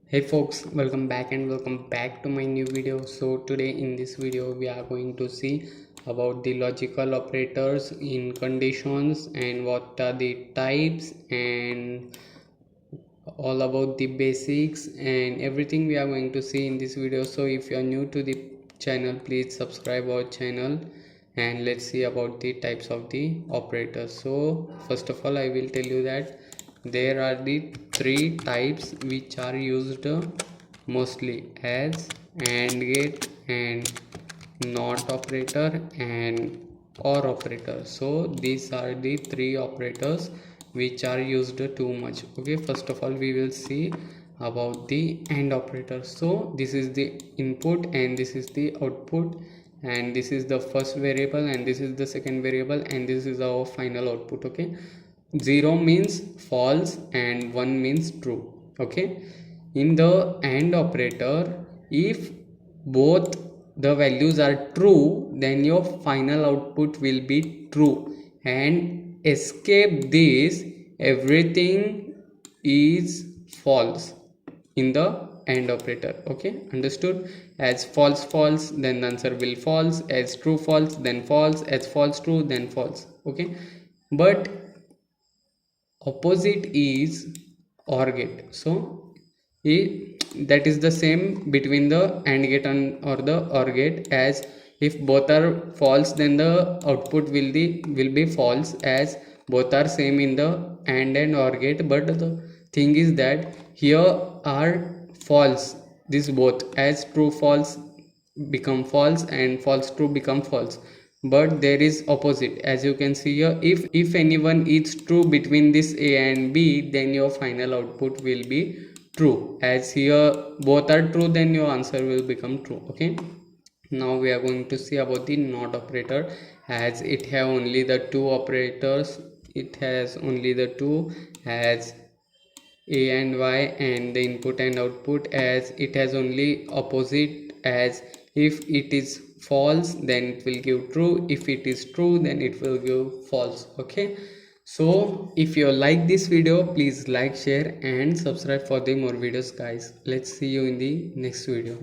Hey folks, welcome back and welcome back to my new video. So today in this video we are going to see about the logical operators in conditions and what are the types and all about the basics and everything we are going to see in this video. So if you are new to the channel, please subscribe our channel and let's see about the types of the operators. So first of all I will tell you that there are the three types which are used mostly as AND gate and NOT operator and OR operator. So these are the three operators which are used too much. Okay, first of all we will see about the AND operator. So this is the input and this is the output, and this is the first variable and this is the second variable, and this is our final output. Okay, 0 means false and 1 means true. Okay, in the AND operator, if both the values are true, then your final output will be true, and escape this everything is false in the AND operator. Okay, understood? As false false, then the answer will false, as true false, then false, as false true, then false. Okay, but opposite is OR gate. So that is the same between the AND gate and or the OR gate, as if both are false then the output will be false, as both are same in the and OR gate. But the thing is that here are false, this both, as true false become false and false true become false. But there is opposite, as you can see here. If anyone is true between this A and B, then your final output will be true. As here both are true, then your answer will become true. Okay, now we are going to see about the NOT operator, as it have only the two operators. It has only the two, as A and Y, and the input and output, as it has only opposite, as if it is false then it will give true, if it is true then it will give false. Okay, so if you like this video, please like, share and subscribe for the more videos guys. Let's see you in the next video.